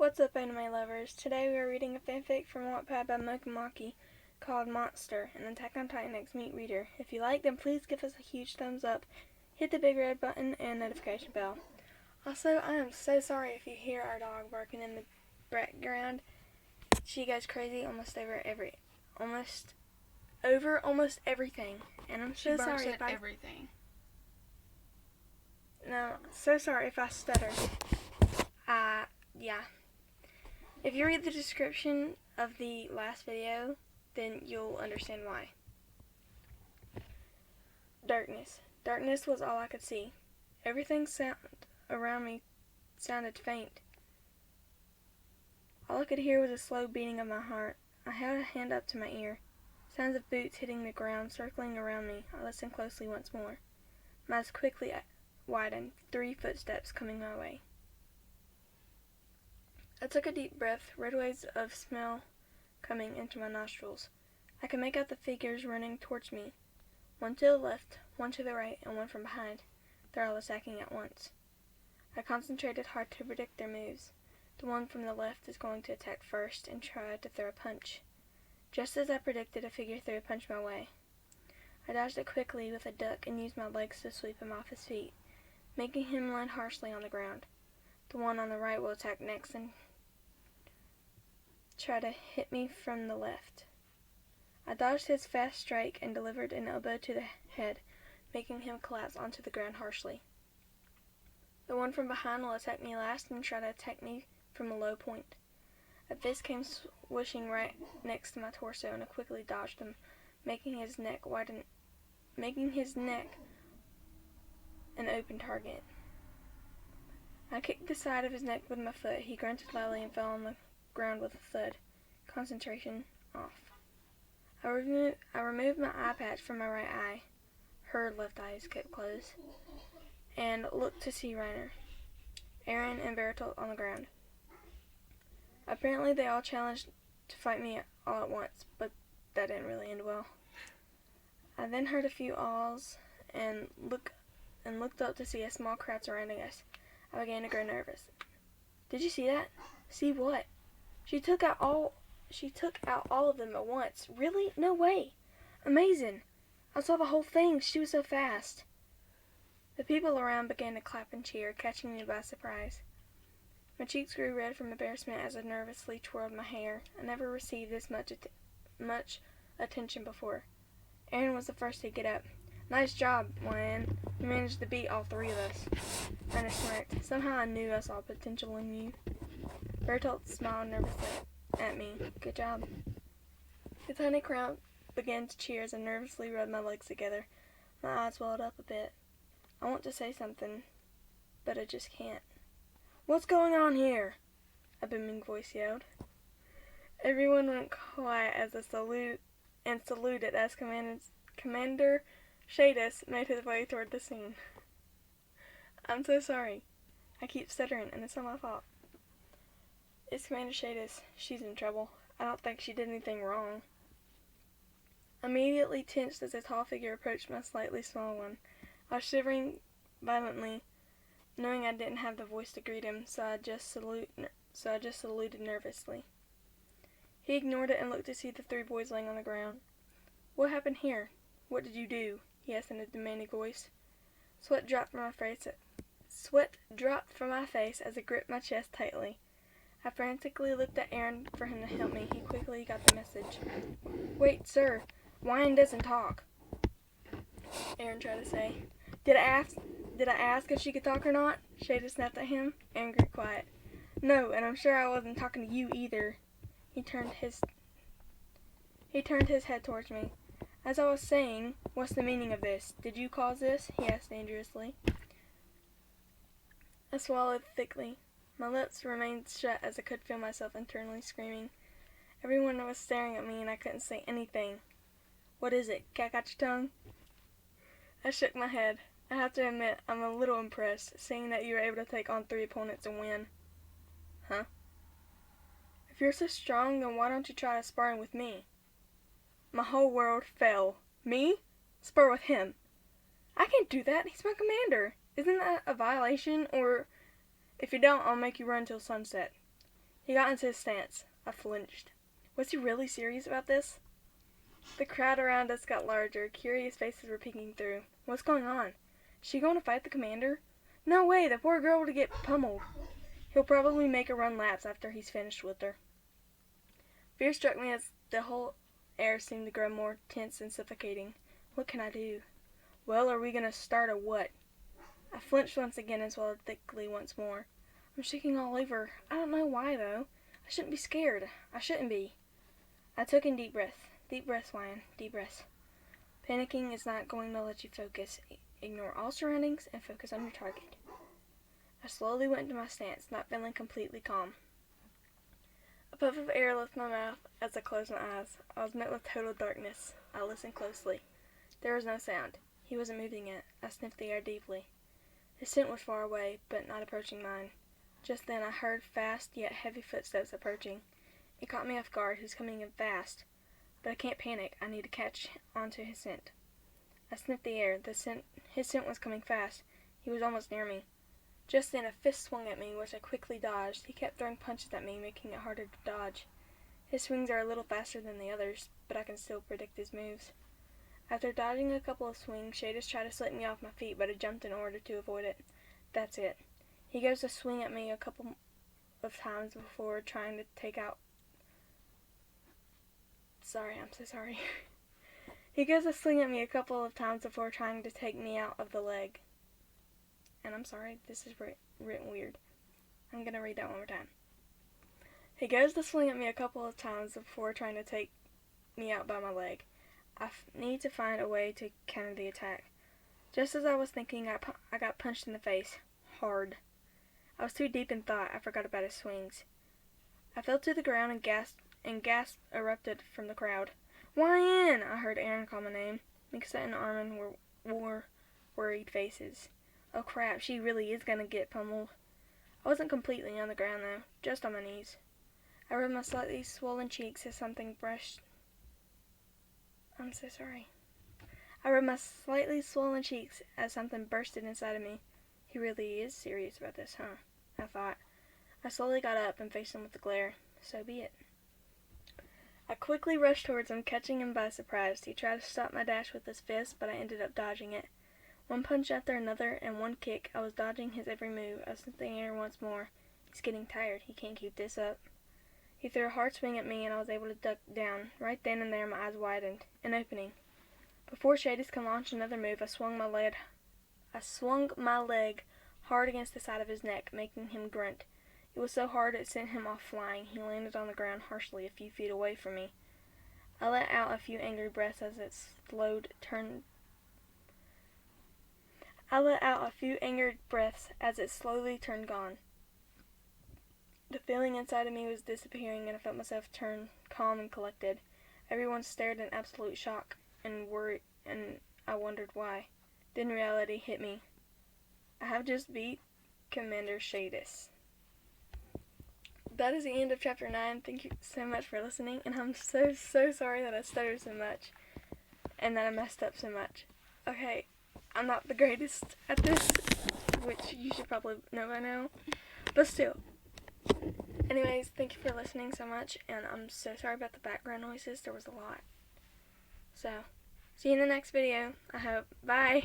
What's up, anime lovers? Today we are reading a fanfic from Wattpad by Mokumaki called Monster, an Attack on Titan X Meat Reader. If you like, then please give us a huge thumbs up, hit the big red button, and notification bell. Also, I am so sorry if you hear our dog barking in the background. She goes crazy almost everything, and I'm so sorry if everything. So sorry if I stutter. Yeah. If you read the description of the last video, then you'll understand why. Darkness. Darkness was all I could see. Everything around me sounded faint. All I could hear was a slow beating of my heart. I held a hand up to my ear. Sounds of boots hitting the ground, circling around me. I listened closely once more. My eyes quickly widened, 3 footsteps coming my way. I took a deep breath, red waves of smell coming into my nostrils. I could make out the figures running towards me. One to the left, one to the right, and one from behind. They're all attacking at once. I concentrated hard to predict their moves. The one from the left is going to attack first and try to throw a punch. Just as I predicted, a figure threw a punch my way. I dodged it quickly with a duck and used my legs to sweep him off his feet, making him land harshly on the ground. The one on the right will attack next and try to hit me from the left. I dodged his fast strike and delivered an elbow to the head, making him collapse onto the ground harshly. The one from behind will attack me last and try to attack me from a low point. A fist came swishing right next to my torso, and I quickly dodged him, making his neck an open target. I kicked the side of his neck with my foot. He grunted loudly and fell on the ground with a thud. Concentration off. I removed my eye patch from my right eye. Her left eye is kept closed. And looked to see Reiner, Eren, and Bertolt on the ground. Apparently they all challenged to fight me all at once, but that didn't really end well. I then heard a few awls and looked up to see a small crowd surrounding us. I began to grow nervous. Did you see that? See what? She took out all of them at once. Really? No way. Amazing. I saw the whole thing. She was so fast. The people around began to clap and cheer, catching me by surprise. My cheeks grew red from embarrassment as I nervously twirled my hair. I never received this much attention before. Eren was the first to get up. Nice job, Lion. You managed to beat all 3 of us. Ernest smirked. Somehow I knew I saw potential in you. Bertolt smiled nervously at me. Good job. The tiny crowd began to cheer as I nervously rubbed my legs together. My eyes welled up a bit. I want to say something, but I just can't. What's going on here? A booming voice yelled. Everyone went quiet as I saluted as Commander Shadis made his way toward the scene. I'm so sorry. I keep stuttering, and it's not my fault. It's Commander Shadis. She's in trouble. I don't think she did anything wrong. I immediately tensed as a tall figure approached my slightly small one. I was shivering violently, knowing I didn't have the voice to greet him, so I just saluted nervously. He ignored it and looked to see the 3 boys laying on the ground. What happened here? What did you do? He asked in a demanding voice. Sweat dropped from my face as I gripped my chest tightly. I frantically looked at Eren for him to help me. He quickly got the message. Wait, sir. Wine doesn't talk. Eren tried to say. Did I ask if she could talk or not? Shada snapped at him. Eren grew quiet. No, and I'm sure I wasn't talking to you either. He turned his head towards me. As I was saying, what's the meaning of this? Did you cause this? He asked dangerously. I swallowed thickly. My lips remained shut as I could feel myself internally screaming. Everyone was staring at me and I couldn't say anything. What is it? Cat got your tongue? I shook my head. I have to admit, I'm a little impressed, seeing that you were able to take on 3 opponents and win. Huh? If you're so strong, then why don't you try sparring with me? My whole world fell. Me? Spar with him. I can't do that. He's my commander. Isn't that a violation? Or if you don't, I'll make you run till sunset. He got into his stance. I flinched. Was he really serious about this? The crowd around us got larger. Curious faces were peeking through. What's going on? Is she going to fight the commander? No way, the poor girl would get pummeled. He'll probably make her run laps after he's finished with her. Fear struck me as the whole air seemed to grow more tense and suffocating. What can I do? Well, are we going to start or what? I flinched once again and swallowed thickly once more. I'm shaking all over. I don't know why, though. I shouldn't be scared. I shouldn't be. I took in deep breaths. Deep breaths, Lion. Deep breaths. Panicking is not going to let you focus. Ignore all surroundings and focus on your target. I slowly went into my stance, not feeling completely calm. A puff of air left my mouth as I closed my eyes. I was met with total darkness. I listened closely. There was no sound. He wasn't moving yet. I sniffed the air deeply. His scent was far away, but not approaching mine. Just then I heard fast yet heavy footsteps approaching. It caught me off guard. He's coming in fast. But I can't panic. I need to catch onto his scent. I sniffed the air. His scent was coming fast. He was almost near me. Just then a fist swung at me, which I quickly dodged. He kept throwing punches at me, making it harder to dodge. His swings are a little faster than the others, but I can still predict his moves. After dodging a couple of swings, Shadis tried to slip me off my feet, but I jumped in order to avoid it. That's it. He goes to swing at me a couple of times before trying to take out... Sorry, I'm so sorry. He goes to swing at me a couple of times before trying to take me out of the leg. And I'm sorry, this is written weird. I'm going to read that one more time. He goes to swing at me a couple of times before trying to take me out by my leg. I need to find a way to counter the attack. Just as I was thinking, I got punched in the face. Hard. I was too deep in thought. I forgot about his swings. I fell to the ground and gasps erupted from the crowd. YN! I heard Aaron call my name. Mixa and Armin wore worried faces. Oh crap, she really is gonna get pummeled. I wasn't completely on the ground though, just on my knees. I rubbed my slightly swollen cheeks as something brushed... I'm so sorry. I rubbed my slightly swollen cheeks as something bursted inside of me. He really is serious about this, huh? I thought. I slowly got up and faced him with the glare. So be it. I quickly rushed towards him, catching him by surprise. He tried to stop my dash with his fist, but I ended up dodging it. One punch after another, and one kick. I was dodging his every move. I sniffed the air once more. He's getting tired. He can't keep this up. He threw a hard swing at me, and I was able to duck down. Right then and there, my eyes widened. An opening. Before Shadis could launch another move, I swung my leg hard against the side of his neck, making him grunt. It was so hard it sent him off flying. He landed on the ground harshly a few feet away from me. I let out a few angry breaths as it slowly turned gone. The feeling inside of me was disappearing, and I felt myself turn calm and collected. Everyone stared in absolute shock and worry, and I wondered why. Then reality hit me. I have just beat Commander Shadis. That is the end of chapter 9. Thank you so much for listening, and I'm so sorry that I stuttered so much and that I messed up so much. Okay, I'm not the greatest at this, which you should probably know by now, but still. Anyways, thank you for listening so much, and I'm so sorry about the background noises. There was a lot. So, see you in the next video, I hope. Bye!